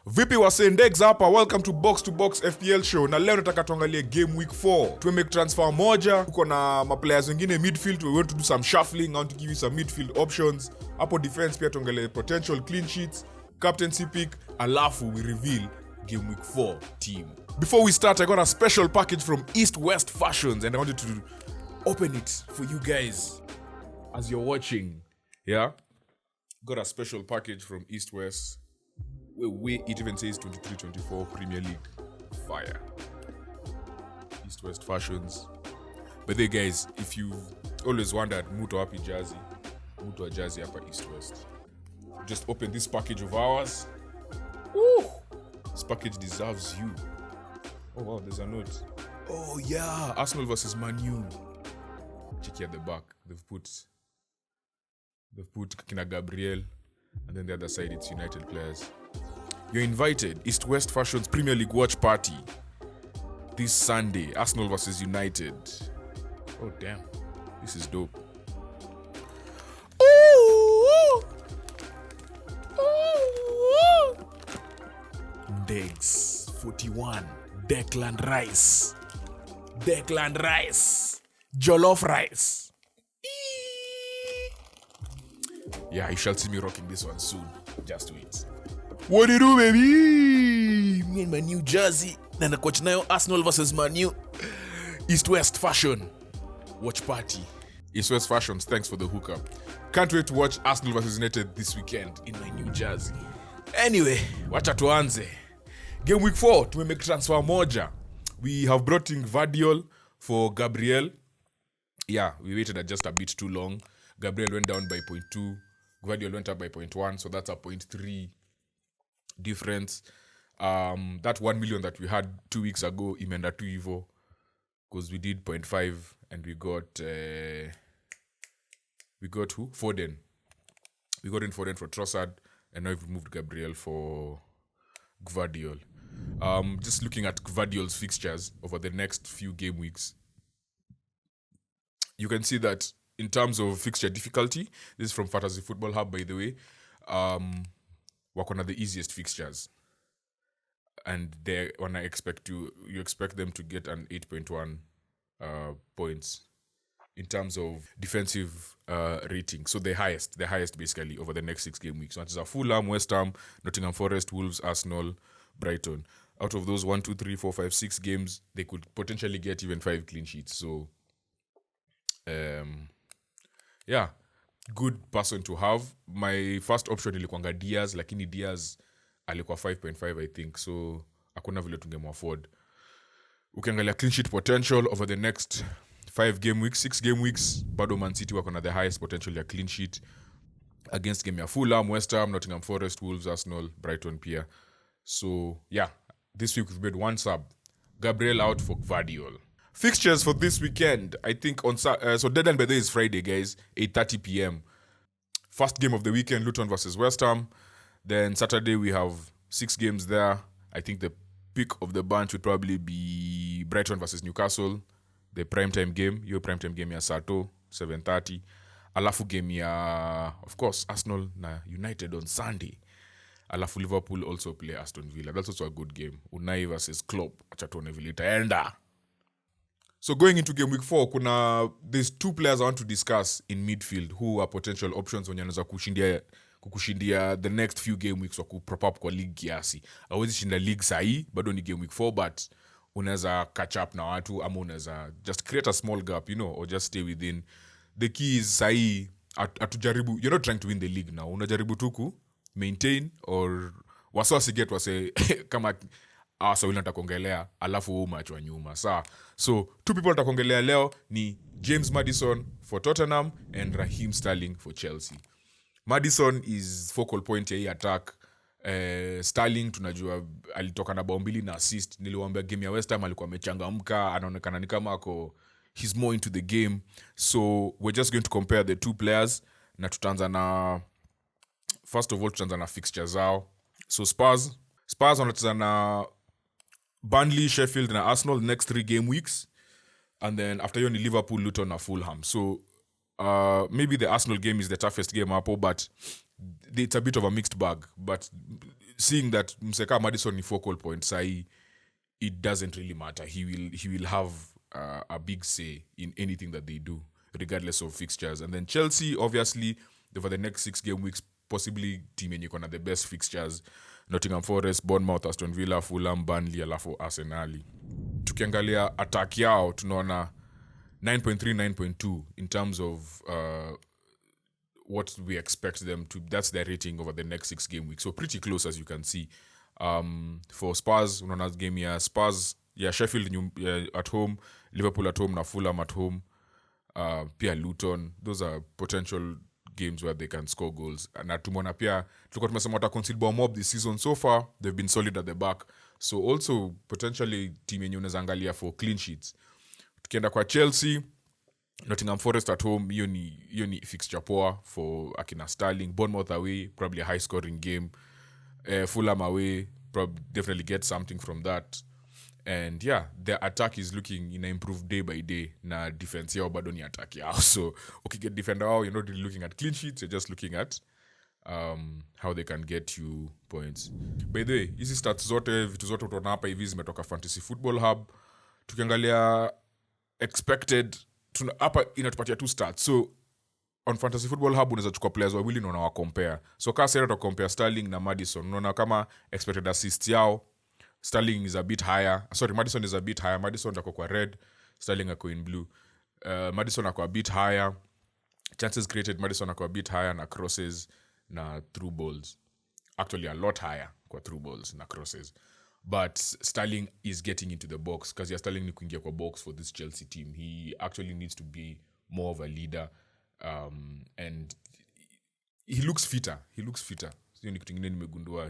Vipi wasendex hapa, welcome to BoxtoBox FPL Show. Na leo nataka tuangalie game week 4. Tumemake transfer moja, uko na maplayers wengine midfield. We want to do some shuffling, I want to give you some midfield options. Hapo defense pia tuangalie potential clean sheets, captaincy pick, alafu we reveal game week 4 team. Before we start, I got a special package from East West Fashions and I wanted to open it for you guys as you're watching. Yeah? Got a special package from East West. It even says 23-24 Premier League. Fire. East West Fashions. But then guys, if you've always wondered, muto happy Jazzy, muto a Jazzy hapa East West. Just open this package of ours. Woo! This package deserves you. Oh wow, there's a note. Oh yeah, Arsenal versus Man U. Check here at the back. They've put Kina Gabriel, and then the other side it's United players. You're invited, East West Fashion's Premier League watch party this Sunday, Arsenal versus United. Oh damn, this is dope. Ooh. Ooh. Degs 41, Declan Rice, Jollof Rice. Yeah, you shall see me rocking this one soon. Just wait. What do you do, baby? Me and my new jersey. And the coach now, Arsenal versus Man U. East West Fashion watch party. East West Fashions, thanks for the hookup. Can't wait to watch Arsenal versus United this weekend in my new jersey. Anyway, wacha tuanze. Game week 4, tumemake transfer moja. We have brought in Gvardiol for Gabriel. Yeah, we waited just a bit too long. Gabriel went down by 0.2. Gvardiol went up by 0.1, so that's a 0.3 difference. That 1 million that we had 2 weeks ago, Imeenda 2 Evo, because we did 0.5 and we got who? Foden. We got in Foden for Trossard, and now we've removed Gabriel for Gvardiol. Just looking at Gvardiol's fixtures over the next few game weeks, you can see that in terms of fixture difficulty, this is from Fantasy Football Hub, by the way, wako na the easiest fixtures. And you expect them to get an 8.1 points in terms of defensive rating. So the highest basically over the next 6 game weeks. So that is a Fulham, West Ham, Nottingham Forest, Wolves, Arsenal, Brighton. Out of those 1, 2, 3, 4, 5, 6 games, they could potentially get even 5 clean sheets. So yeah, good person to have. My first option ilikuanga Diaz, lakini Diaz alikuwa 5.5 I think, so hakuna vile tungemu-afford. Ukiangalia clean sheet potential over the next 6 game weeks, bado Man City wako na the highest potential ya clean sheet against game ya Fulham, West Ham, Nottingham Forest, Wolves, Arsenal, Brighton pia. So yeah, this week we've made one sub. Gabriel out for Gvardiol. Fixtures for this weekend, I think so deadline by the day is Friday, guys, 8:30 p.m. First game of the weekend, Luton versus West Ham. Then Saturday we have 6 games there. I think the pick of the bunch would probably be Brighton versus Newcastle, the primetime game. Your primetime game ya Sato, 7:30. Alafu game ya, of course, Arsenal na United on Sunday. Alafu Liverpool also play Aston Villa. That's also a good game. Unai versus Klopp. Acha tuone vile itaenda. So going into game week 4, there's 2 players I want to discuss in midfield who are potential options when wanaweza kukushindia the next few game weeks wa kuprop up kwa league kiasi. Hawezi shinda league sahi, bado ni game week 4, but unaweza catch up na watu ama unaweza just create a small gap, or just stay within. The key is sahi atujaribu, you're not trying to win the league now. Unajaribu tu maintain or wasi get wase kama wili natakongelea alafu umachwa nyuma. So 2 people natakongelea leo ni James Maddison for Tottenham and Raheem Sterling for Chelsea. Maddison is focal point ya hii attack. Sterling tunajua alitoka na bao 2 na assist. Niliwaambia game ya West Ham alikuwa amechangamka, anaonekana ni kama he's more into the game. So we're just going to compare the 2 players na first of all tutaanza na fixtures zao. So Spurs wanacheza na Burnley, Sheffield na Arsenal next 3 game weeks, and then after hiyo ni Liverpool, Luton na Fulham. So maybe the Arsenal game is the toughest game hapo, but it's a bit of a mixed bag. But seeing that Mseka Maddison ni focal point, it doesn't really matter. He will have a big say in anything that they do, regardless of fixtures. And then Chelsea, obviously, over the next 6 game weeks, possibly team yenye iko na the best fixtures: Nottingham Forest, Bournemouth, Aston Villa, Fulham, Burnley, alafu Arsenal. Tukiangalia attack yao tunaona 9.3, 9.2 in terms of what we expect them to. That's their rating over the next 6 game weeks. So pretty close, as you can see. For Spurs, unaona game ya Spurs, Sheffield at home, Liverpool at home, na Fulham at home, pia Luton. Those are potential games where they can score goals. Na tumeona pia tulikuwa tumesema wata concede bao mob this season. So far they've been solid at the back, so also potentially team yenye unaweza angalia for clean sheets. Tukienda kwa Chelsea, Nottingham Forest at home, hiyo ni fixture poa for akina Sterling. Bournemouth away, probably a high scoring game. Fulham away, probably definitely get something from that. And yeah, their attack is looking improved day by day. Na defense yao bado ni attack yao. So get defender wao, you're not really looking at clean sheets, you're just looking at how they can get you points. By the way, hizi stats zote, vitu zote utaona hapa hivi zimetoka Fantasy Football Hub. Tukiangalia expected, hapa inatupatia 2 stats. So on Fantasy Football Hub unaweza chukua players wawili na unawa compare. So kama sasa compare Sterling na Maddison, unaona kama expected assist yao Sterling is a bit higher. Sorry, Maddison is a bit higher. Maddison ako kwa red, Sterling ako in blue. Maddison ako a bit higher. Chances created, Maddison ako a bit higher, na crosses na through balls. Actually a lot higher kwa through balls na crosses. But Sterling is getting into the box because Sterling ni kuingia kwa box for this Chelsea team. He actually needs to be more of a leader, and he looks fitter. Sio ni kitu kingine nimegundua.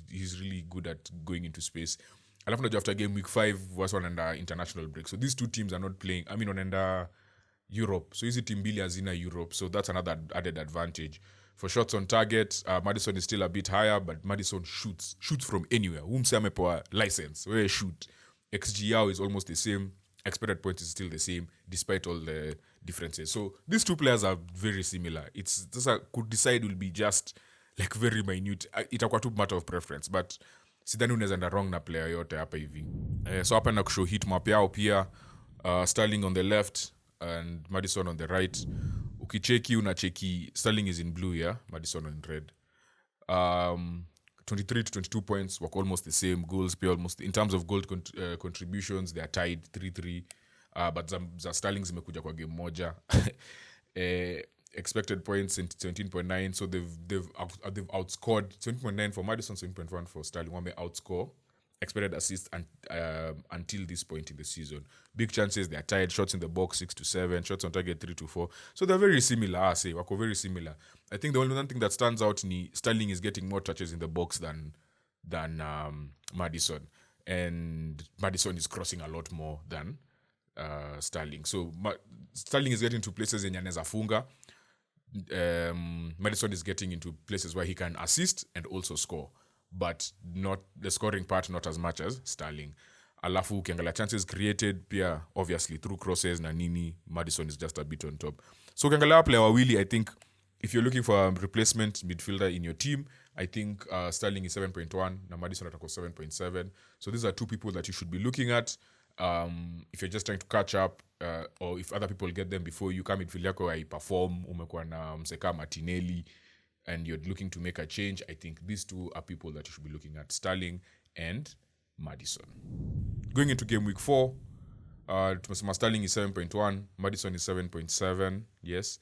He's really good at going into space. Alafu najua after game week 5 wasa wanaenda international break. So these two teams are not playing. I mean wanaenda Europe. So hizi team mbili hazina Europe. So that's another added advantage. For shots on target, Maddison is still a bit higher, but Maddison shoots from anywhere. Umse amepewa license. Where shoot. XG yao is almost the same. Expected points is still the same, despite all the differences. So these two players are very similar. It's just could decide will be just like very minute. Itakuwa tu matter of preference, but sidhani unaweza enda wrong na player yote hapa hivi. So hapa na kushow heat map yao pia, Sterling on the left and Maddison on the right. Ukicheki unacheki Sterling is in blue, yeah, Maddison in red. 23 to 22 points, were almost the same. Goals pia almost, in terms of goal contributions they are tied 3-3, but za Sterling zimekuja kwa game moja. Expected points in 17.9, so they've outscored 17.9 for Maddison, 17.1 for Sterling. Wame outscore expected assists until this point in the season. Big chances, they are tied. Shots in the box 6 to 7, shots on target 3 to 4. So they're very similar. Wako very similar. I think the only one thing that stands out ni Sterling is getting more touches in the box than Maddison, and Maddison is crossing a lot more than Sterling. So Sterling is getting to places yenye anaweza funga. Maddison is getting into places where he can assist and also score, but not the scoring part, not as much as Sterling. Alafu ukiangalia chances created pia, obviously through crosses na nini, Maddison is just a bit on top. So ukiangalia player wawili, I think if you're looking for a replacement midfielder in your team, I think Sterling is 7.1 na Maddison atako 7.7. So these are two people that you should be looking at. If you're just trying to catch up, or if other people get them before you, kama midfield yako haiperform, umekuwa na Mseka Martinelli, and you're looking to make a change, I think these two are people that you should be looking at, Sterling and Maddison. Going into game week 4, Sterling is 7.1, Maddison is 7.7, yes.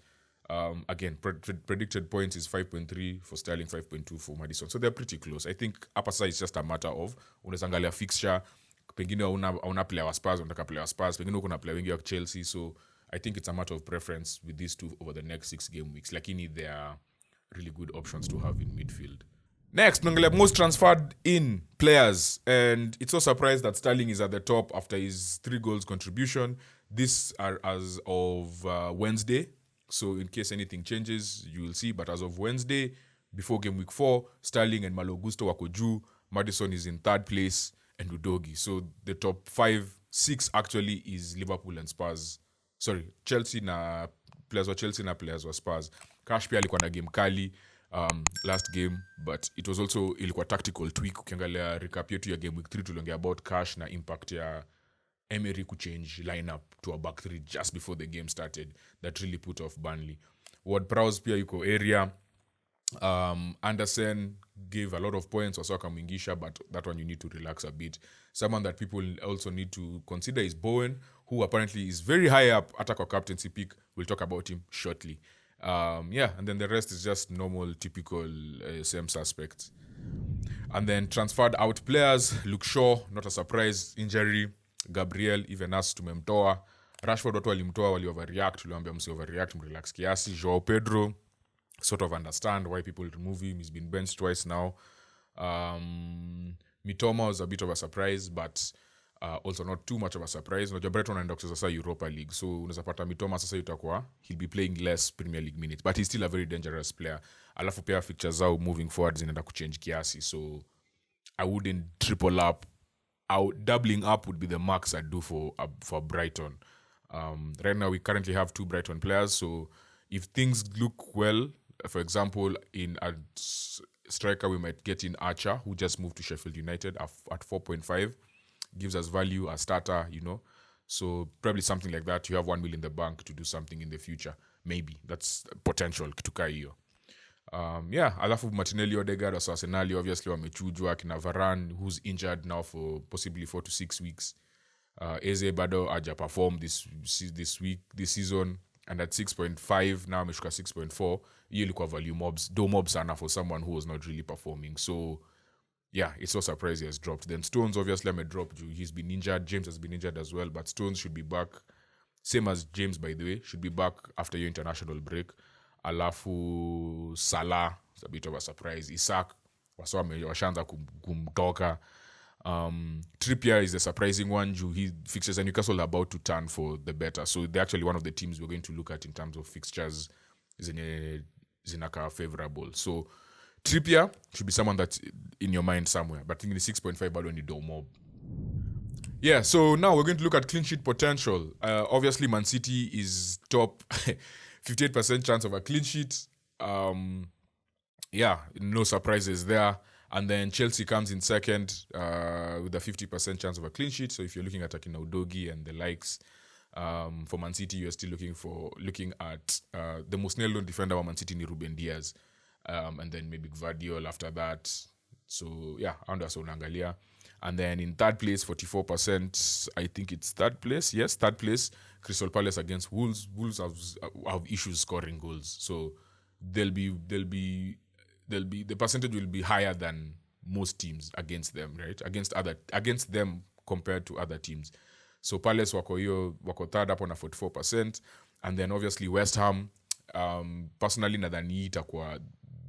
Again, predicted points is 5.3 for Sterling, 5.2 for Maddison. So they're pretty close. I think upper side is just a matter of unazangalia fixture, pengine una player wa Spurs, unataka player wa Spurs, pengine kuna player wengi wa Chelsea. So I think it's a matter of preference with these two over the next 6 game weeks. Lakini they are really good options to have in midfield. Next, most transferred in players, and it's no surprise that Sterling is at the top after his 3 goals contribution. These are as of Wednesday, so in case anything changes, you will see. But as of Wednesday, before game week 4, Sterling and Malo Gusto wako juu, Maddison is in 3rd place, and Udogi. So the top 5-6 actually is Liverpool and Spurs. Sorry, Chelsea na players wa Chelsea na players wa Spurs. Cash pia alikuwa na game kali. last game, but it was also ilikuwa tactical tweak. Ukiangalia recap yetu ya game week 3 tuliongea about cash na impact ya Emery change lineup to a back 3 just before the game started. That really put off Burnley. Ward-Prowse pia yuko area. Anderson gave a lot of points, Wasaka Mwingisha, but that one you need to relax a bit. Someone that people also need to consider is Bowen, who apparently is very high up, attack or captaincy pick. We'll talk about him shortly. And then the rest is just normal, typical same suspects. And then transferred out players, Luke Shaw, not a surprise, injury. Gabriel, even us tumemtoa. Rashford watu walimtoa, wali overreact, tuliwaambia msi overreact, mrelax kiasi. Joao Pedro, sort of understand why people remove him. He's been benched twice now. Mitoma was a bit of a surprise, but also not too much of a surprise. Unajua Brighton anaenda kucheza sasa Europa League, so unaweza pata Mitoma sasa itakuwa he'll be playing less Premier League minutes, but he's still a very dangerous player. Alafu pia fixtures zao moving forward zinaenda kuchange kiasi, so I wouldn't triple up. Doubling up would be the max I'd do for Brighton. Right now we currently have 2 Brighton players, so if things look well, for example, in a striker we might get in Archer, who just moved to Sheffield United at 4.5, gives us value, a starter, so probably something like that. You have 1 million in the bank to do something in the future, maybe. That's potential kutuka hiyo. Alafu Martinelli, Odegaard, Arsenal obviously wamechujwa, kina Varane who's injured now for possibly 4 to 6 weeks. Eze bado haja perform this season, and at 6.5 now ameshuka 6.4. Hiyo ilikuwa value mobs, do mobs sana for someone who was not really performing. So it's no surprise he has dropped. Then Stones obviously dropped. He's been injured. James has been injured as well, but Stones should be back, same as James by the way, should be back after your international break. Alafu Salah, it's a bit of a surprise. Isak washaanza kumtoka. Trippier is the surprising one. He fixtures and Newcastle are about to turn for the better, so they're actually one of the teams we're going to look at in terms of fixtures zinaka favorable. So Trippier should be someone that's in your mind somewhere, but I think the 6.5 bado ni mob. So now we're going to look at clean sheet potential. Obviously Man City is top. 58% chance of a clean sheet. No surprises there. And then Chelsea comes in second with a 50% chance of a clean sheet. So if you're looking at Akina Udogi and the likes, for Man City, you're still looking at the most nailed-on defender of Man City ni Ruben Diaz. And then maybe Gvardiol after that. So under Unangalia. And then in third place, 44%, I think it's third place. Yes, third place, Crystal Palace against Wolves. Wolves have issues scoring goals. So the percentage will be higher than most teams against them, right? Against them compared to other teams. So Palace wako third up on a 44%. And then obviously West Ham, personally nadhani itakuwa,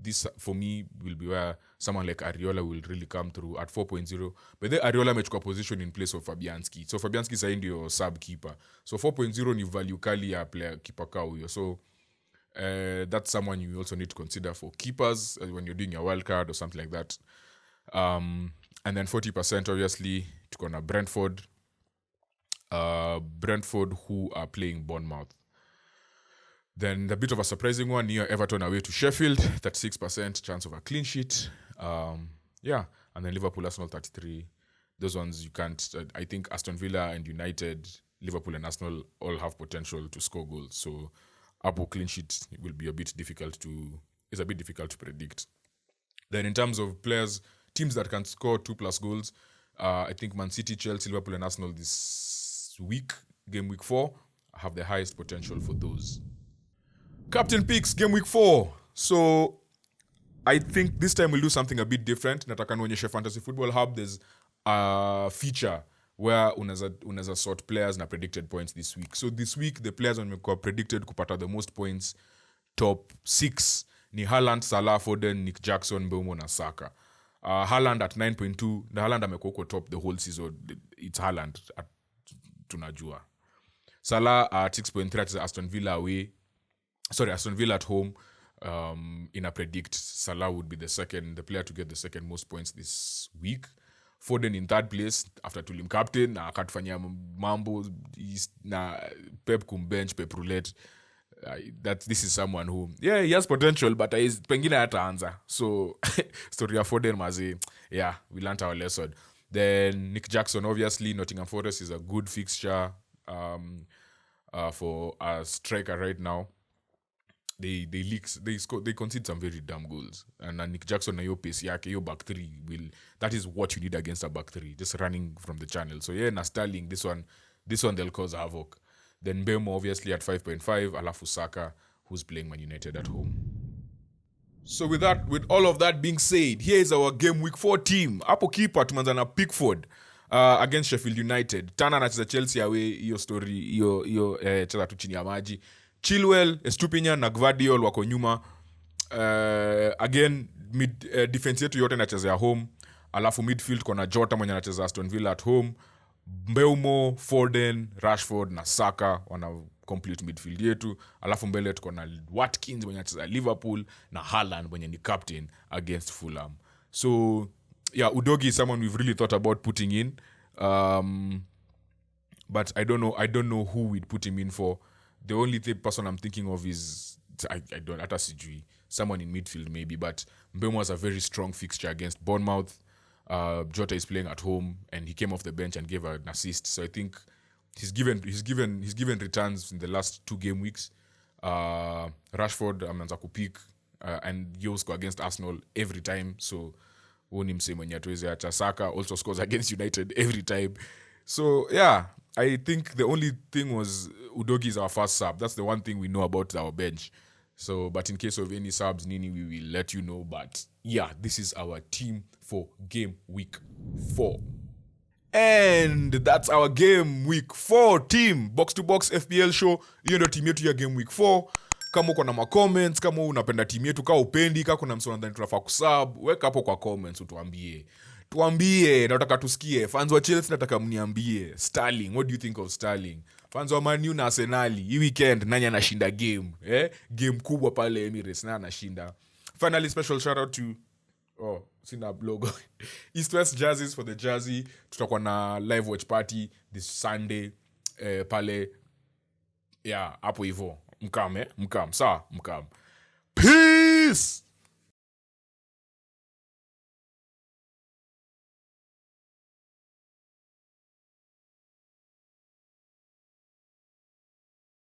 this for me will be where someone like Ariola will really come through at 4.0. But then Ariola amechukua position in place of Fabianski. So Fabianski sasa ndio sub keeper. So 4.0 ni value kali ya player keeper ka huyo. So that's someone you also need to consider for keepers when you're doing your wild card or something like that. And then 40% obviously tuko na Brentford. Brentford who are playing Bournemouth. Then the bit of a surprising one, near Everton away to Sheffield, 36% chance of a clean sheet. And then Liverpool, Arsenal, 33. Those ones you can't. I think Aston Villa and United, Liverpool and Arsenal all have potential to score goals. So, Apple clean sheet will be a bit difficult to predict. Then in terms of players, teams that can score 2+ goals, I think Man City, Chelsea, Liverpool and Arsenal this week, game week 4, have the highest potential for those. Captain picks, game week 4. So, I think this time we'll do something a bit different. Nataka nionyeshe Fantasy Football Hub, there's a feature where unaweza sort players na predicted points this week. So this week, the players wamekuwa predicted kupata the most points, top 6, ni Haaland, Salah, Foden, Nick Jackson, Mbeumo na Saka. Haaland at 9.2, na Haaland amekuwa kwa top the whole season. It's Haaland, tunajua. Salah at 6.3 at Aston Villa at home. In a predict, Salah would be the player to get the second most points this week. Foden in third place after tulim captain na akatufanyia mambo na Pep kumbench, Pep roulette. this is someone who he has potential but pengine hataanza. So story ya Foden mazi, we learned our lesson. Then Nick Jackson, obviously Nottingham Forest is a good fixture for a striker right now. They concede some very damn goals, and Nick Jackson na yo pace yake, yo back three that is what you need against a back three, just running from the channel. So na Sterling, this one they'll cause havoc. Then Mbeumo obviously at 5.5, alafu Saka, who's playing Man United at home. So with all of that being said, here is our game week 4 team. Hapo keeper tumeanza na Pickford against Sheffield United. Tana anacheza Chelsea away, hiyo story hiyo cheza tu chini ya maji. Chilwell, Estupiñán na Gvardiol wako nyuma. Again defense yetu yote inacheza ya home. Alafu midfield kuna Jota mwenye anacheza Aston Villa at home. Mbeumo, Foden, Rashford na Saka wana complete midfield yetu. Alafu mbele tuko na Watkins mwenye anacheza Liverpool na Haaland mwenye ni captain against Fulham. So Udogie is someone we've really thought about putting in, but I don't know who we'd put him in for. The only person I'm thinking of is I don't hata sijui, someone in midfield maybe, but Mbeumo has a very strong fixture against Bournemouth. Jota is playing at home and he came off the bench and gave an assist, so I think he's given returns in the last 2 game weeks. Rashford ameanza kupick and Yosko against Arsenal every time, so ni msemo mwenye atuweze acha. Saka also scores against United every time. So I think the only thing was Udogie is our first sub. That's the one thing we know about our bench. So, but in case of any subs, Nini, we will let you know. But this is our team for game week 4. And that's our game week 4 team. Box-to-Box FPL Show. Hiyo ndio team yetu ya game week 4. Kama uko na ma-comments, kama unapenda team yetu, kama upendi, kama kuna msona ndani tunafaa kusub, weka hapo kwa comments utuambie. Tuambie, nataka tusikie. Fans wa Chelsea nataka mniambie. Sterling, what do you think of Sterling? Fans wa Man U na Arsenal, hii weekend nani anashinda game? Game kubwa pale Emirates, nani anashinda? Finally, special shout out to sina logo. East West Jerseys for the jersey. Tutakuwa na live watch party this Sunday pale. Hapo hivyo. Mkam. Peace!